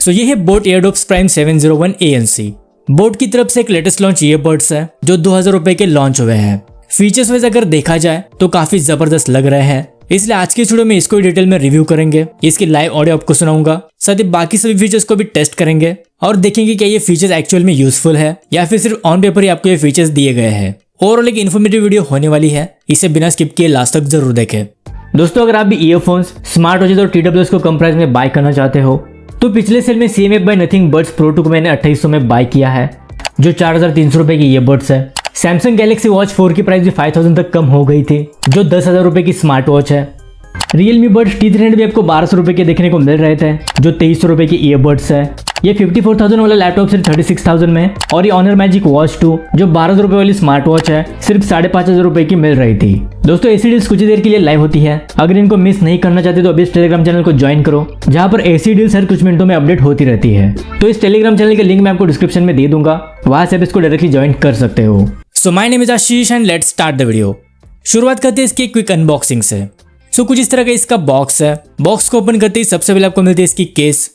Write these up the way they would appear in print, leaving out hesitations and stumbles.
सो ये है boat Airdopes prime 701 ANC। Boat की तरफ से एक लेटेस्ट लॉन्च ईयरबड्स है जो 2000 रुपए के लॉन्च हुए हैं। फीचर्स वाइज अगर देखा जाए तो काफी जबरदस्त लग रहे हैं, इसलिए आज की वीडियो में इसको डिटेल में रिव्यू करेंगे। इसकी लाइव ऑडियो आपको सुनाऊंगा, साथ ही बाकी सभी फीचर्स को भी टेस्ट करेंगे और देखेंगे क्या ये फीचर्स एक्चुअल में यूजफुल है या फिर सिर्फ ऑन पेपर ही आपको ये फीचर्स दिए गए हैं। ओवरऑल एक इन्फॉर्मेटिव वीडियो होने वाली है, इसे बिना स्किप किए लास्ट तक जरूर देखें। दोस्तों, अगर आप भी ईयरफोन्स, स्मार्ट वॉचेस और TWS को कम प्राइस में बाय करना चाहते हो तो पिछले सेल में CMF by nothing buds pro 2 को मैंने 2800 में बाय किया है, जो 4300 रुपए की ईयरबड्स है। सैमसंग गैलेक्सी वॉच 4 की प्राइस भी 5000 तक कम हो गई थी, जो 10,000 रुपए की स्मार्ट वॉच है। Realme Buds T300 भी आपको 1200 रुपए के देखने को मिल रहे थे, जो 2300 रुपए की ईयरबड्स है। ये 54,000 वाला लैपटॉप सिर्फ 36,000 में, और ये Honor Magic Watch 2 जो 1200 रुपए वाली स्मार्ट वॉच है सिर्फ 5,500 रुपए की मिल रही थी। दोस्तों, ऐसी डील्स कुछ देर के लिए लाइव होती है, अगर इनको मिस नहीं करना चाहते तो अभी इस टेलीग्राम चैनल को ज्वाइन करो, जहाँ पर ऐसी डील्स हर कुछ मिनटों में अपडेट होती रहती है। तो इस टेलीग्राम चैनल के लिंक मैं आपको डिस्क्रिप्शन में दे दूंगा, वहां से आप इसको डायरेक्टली ज्वाइन कर सकते हो। So my name is Ashish and let's start the video. शुरुआत करते हैं इसकी क्विक अनबॉक्सिंग से। सो कुछ इस तरह का इसका बॉक्स है। बॉक्स को ओपन करते ही सबसे पहले आपको मिलती है इसकी केस,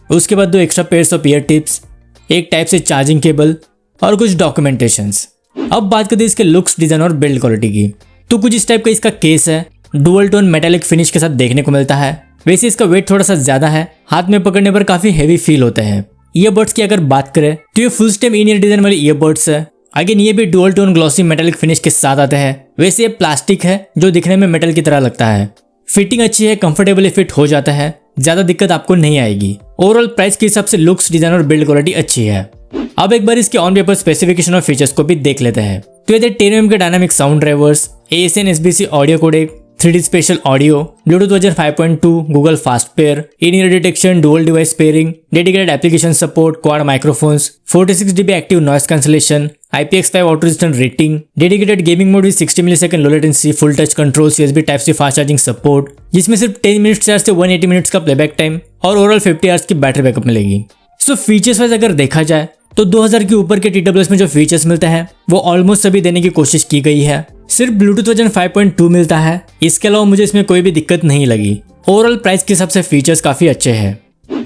उसके बाद 2 extra pairs of year tips, एक टाइप से चार्जिंग केबल और कुछ डॉक्यूमेंटेशंस। अब बात करते हैं इसके लुक्स, डिजाइन और बिल्ड क्वालिटी की। तो कुछ इस टाइप का इसका केस है, डुअल टोन मेटालिक फिनिश के साथ देखने को मिलता है। वैसे इसका वेट थोड़ा सा ज्यादा है, हाथ में पकड़ने पर काफी हेवी फील होते हैं। ईयरबड्स की अगर बात करें तो ये full stem in year design वाली ईयरबड्स है। अगेन ये भी dual tone glossy metallic finish के साथ आते हैं। वैसे ये प्लास्टिक है जो दिखने में मेटल की तरह लगता है। फिटिंग अच्छी है, कंफर्टेबली फिट हो जाता है, ज्यादा दिक्कत आपको नहीं आएगी। ओवरऑल प्राइस के हिसाब से लुक्स, डिजाइन और बिल्ड क्वालिटी अच्छी है। अब एक बार इसके ऑन पेपर स्पेसिफिकेशन और फीचर्स को भी देख लेते हैं। तो ये 10mm के dynamic sound drivers, ASN SBC audio codec, 3D spatial audio, Bluetooth version 5.2, Google fast pair, in ear detection, dual device pairing, dedicated application support, quad microphones, 46 dB active noise cancellation, IPX5 water resistant rating, dedicated gaming mode with 60 millisecond low latency, full touch control, USB type C fast charging support, जिसमें सिर्फ 10 minute charge से 180 minutes का playback time और overall 50 hours की battery backup मिलेगी। So features wise अगर देखा जाए तो 2000 के ऊपर के TWS में जो फीचर्स मिलते हैं वो ऑलमोस्ट सभी देने की कोशिश की गई है। सिर्फ ब्लूटूथ वर्जन 5.2 मिलता है, इसके अलावा मुझे इसमें कोई भी दिक्कत नहीं लगी। ओवरऑल प्राइस के हिसाब से फीचर्स काफी अच्छे हैं।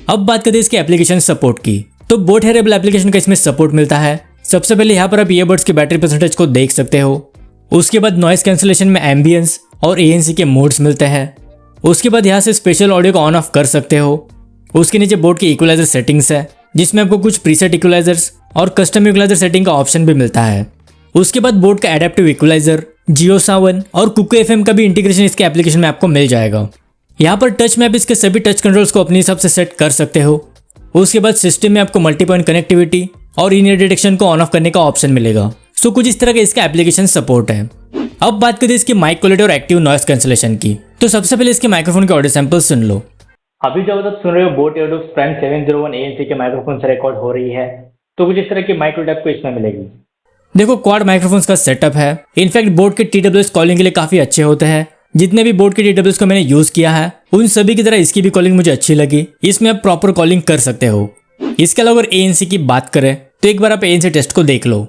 अब बात करते हैं इसके एप्लीकेशन सपोर्ट की। तो बोट हेरेबल एप्लीकेशन का इसमें सपोर्ट मिलता है। सबसे पहले यहाँ पर आप ईयरबड्स के बैटरी परसेंटेज को देख सकते हो। उसके बाद नॉइस कैंसलेशन में एम्बियंस और ANC के मोड्स मिलते हैं। उसके बाद यहाँ से स्पेशल ऑडियो को ऑन ऑफ कर सकते हो। उसके नीचे बोट की इक्वलाइजर सेटिंग्स है, जिसमें आपको कुछ प्रीसेट इक्वलाइजर्स और कस्टम इक्वलाइजर सेटिंग का ऑप्शन भी मिलता है। उसके बाद बोट का एडेप्टिव इक्वलाइजर, जियो सावन और कुको FM का भी इंटीग्रेशन इसके एप्लीकेशन में आपको मिल जाएगा। यहाँ पर टच में आप इसके सभी टच कंट्रोल्स को अपने हिसाब से सेट कर सकते हो। उसके बाद सिस्टम में आपको मल्टी पॉइंट कनेक्टिविटी और इन ईयर डिटेक्शन को ऑन ऑफ करने का ऑप्शन मिलेगा। सो कुछ इस तरह का इसका एप्लीकेशन सपोर्ट है। अब बात करते हैं इसकी माइक क्वालिटी और एक्टिव नॉइस कैंसलेशन की। तो सबसे पहले इसके माइक्रोफोन के ऑडियो सैंपल सुन लो। अभी जब आप सुन रहे हो बोट एयरडॉप्स प्राइम 701 ANC के माइक्रोफोन से रिकॉर्ड हो रही है, तो कुछ इस तरह की माइक क्वालिटी आपको इसमें मिलेगी। देखो, क्वाड माइक्रोफोन्स का सेटअप है। इनफैक्ट बोट के TWS कॉलिंग के लिए काफी अच्छे होते हैं। जितने भी बोट के TWS को मैंने यूज किया है उन सभी की तरह इसकी भी कॉलिंग मुझे अच्छी लगी। इसमें आप प्रॉपर कॉलिंग कर सकते हो। इसके अलावा अगर ANC की बात करें तो एक बार आप ANC टेस्ट को देख लो।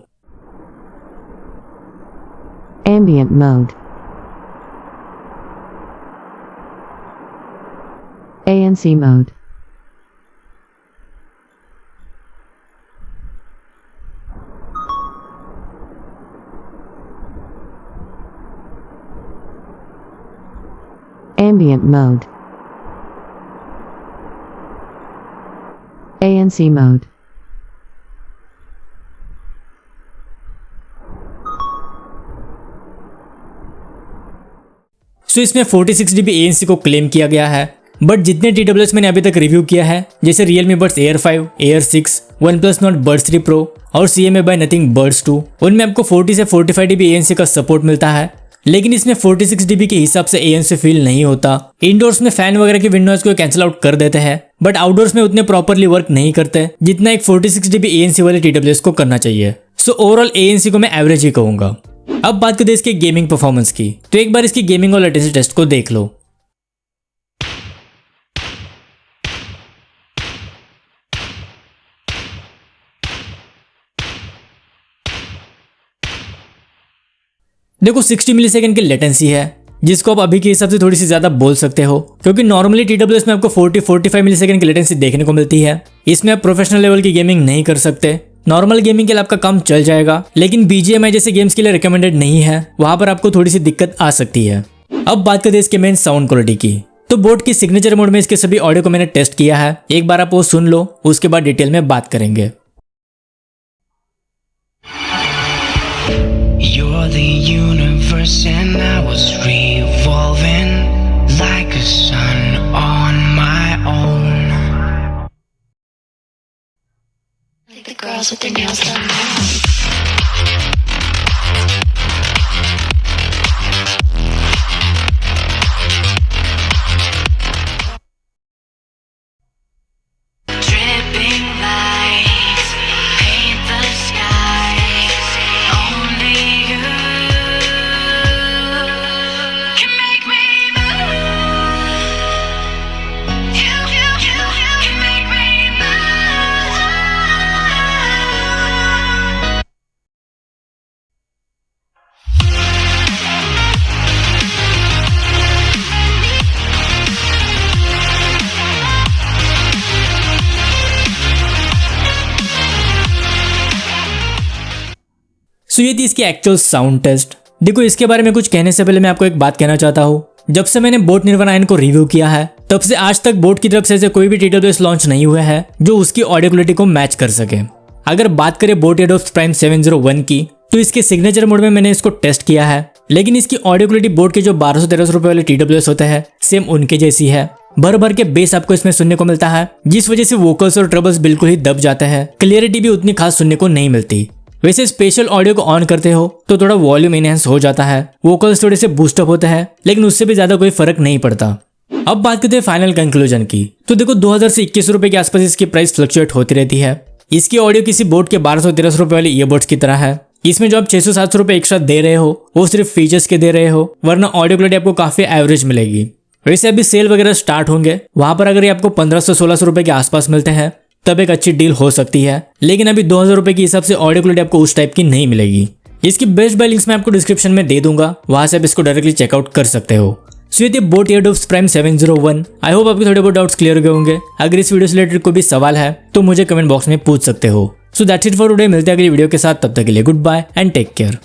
Ambient mode. ANC mode. Ambient mode. ANC mode. सो इसमें 46 dB ANC को क्लेम किया गया है, बट जितने TWS मैंने अभी तक रिव्यू किया है, जैसे Realme Buds Air 5, Air 6, OnePlus Nord Buds 3 Pro और CMA by Nothing Buds 2, उनमें आपको 40 से 45 dB ANC का सपोर्ट मिलता है। लेकिन इसमें 46 dB के हिसाब से ANC फील नहीं होता। इंडोर्स में फैन वगैरह की विंड नॉइज को कैंसिल आउट कर देते हैं, बट आउटडोर्स में उतने प्रॉपरली वर्क नहीं करते जितना एक 46 dB ANC वाले TWS को करना चाहिए। सो ओवरऑल ANC को मैं एवरेज ही कहूंगा। अब बात करते हैं इसके गेमिंग परफॉर्मेंस की। तो एक बार इसकी गेमिंग और लेटेंसी टेस्ट को देख लो। देखो, 60 मिलीसेकंड की लेटेंसी है, जिसको आप अभी के हिसाब से थोड़ी सी ज्यादा बोल सकते हो, क्योंकि नॉर्मली TWS में आपको 40-45 मिलीसेकंड की लेटेंसी देखने को मिलती है। इसमें आप प्रोफेशनल लेवल की गेमिंग नहीं कर सकते। नॉर्मल गेमिंग के लिए आपका काम चल जाएगा, लेकिन BGMI जैसे गेम्स के लिए रिकमेंडेड नहीं है, वहां पर आपको थोड़ी सी दिक्कत आ सकती है। अब बात करते हैं इसके मेन साउंड क्वालिटी की। तो बोट की सिग्नेचर मोड में इसके सभी ऑडियो को मैंने टेस्ट किया है, एक बार आप वो सुन लो, उसके बाद डिटेल में बात करेंगे। You're the universe and I was revolving like a sun on my own. Like the girls with their nails done now. सो ये थी इसकी एक्चुअल साउंड टेस्ट। देखो, इसके बारे में कुछ कहने से पहले मैं आपको एक बात कहना चाहता हूँ। जब से मैंने बोट निर्वाणा 9 को रिव्यू किया है, तब से आज तक बोट की तरफ से ऐसे कोई भी TWS लॉन्च नहीं हुआ है जो उसकी ऑडियो क्वालिटी को मैच कर सके। अगर बात करें बोट एडोब्स प्राइम 701 की, तो इसके सिग्नेचर मोड में मैंने इसको टेस्ट किया है, लेकिन इसकी ऑडियो क्वालिटी बोट के जो 1200-1300 रुपए वाले TWS होते हैं, सेम उनके जैसी है। भर भर के बेस आपको इसमें सुनने को मिलता है, जिस वजह से वोकल्स और ट्रबल्स बिल्कुल ही दब जाते हैं। क्लियरिटी भी उतनी खास सुनने को नहीं मिलती। वैसे स्पेशल ऑडियो को ऑन करते हो तो थोड़ा वॉल्यूम इनहेंस हो जाता है, वोकल्स थोड़े से बूस्टअप होते हैं, लेकिन उससे भी ज्यादा कोई फर्क नहीं पड़ता। अब बात करते हैं फाइनल कंक्लूजन की। तो देखो, 2000 से 2100 रुपए के आसपास इसकी प्राइस फ्लक्चुएट होती रहती है। इसकी ऑडियो किसी बोट के 1200-1300 रुपए वाले ईयरबड्स की तरह है। इसमें जो आप 600-700 रुपए एक्स्ट्रा दे रहे हो, वो सिर्फ फीचर्स के दे रहे हो, वरना ऑडियो क्वालिटी आपको काफी एवरेज मिलेगी। वैसे अभी सेल वगैरह स्टार्ट होंगे, वहां पर अगर ये आपको 1500-1600 रुपए के आसपास मिलते हैं, तब एक अच्छी डील हो सकती है। लेकिन अभी 2000 रुपए के हिसाब से ऑडियो क्वालिटी आपको उस टाइप की नहीं मिलेगी। इसकी बेस्ट बाय लिंक्स मैं आपको डिस्क्रिप्शन में दे दूंगा, वहां से आप इसको डायरेक्टली चेकआउट कर सकते हो। सो ये थी boat Airdopes prime 701। I hope आपके थोड़े बहुत डाउट्स क्लियर हो गए होंगे। अगर इस वीडियो से रिलेटेड कोई भी सवाल है तो मुझे कमेंट बॉक्स में पूछ सकते हो। So that's it for today. मिलते हैं अगली वीडियो के साथ, तब तक के लिए good bye and take care.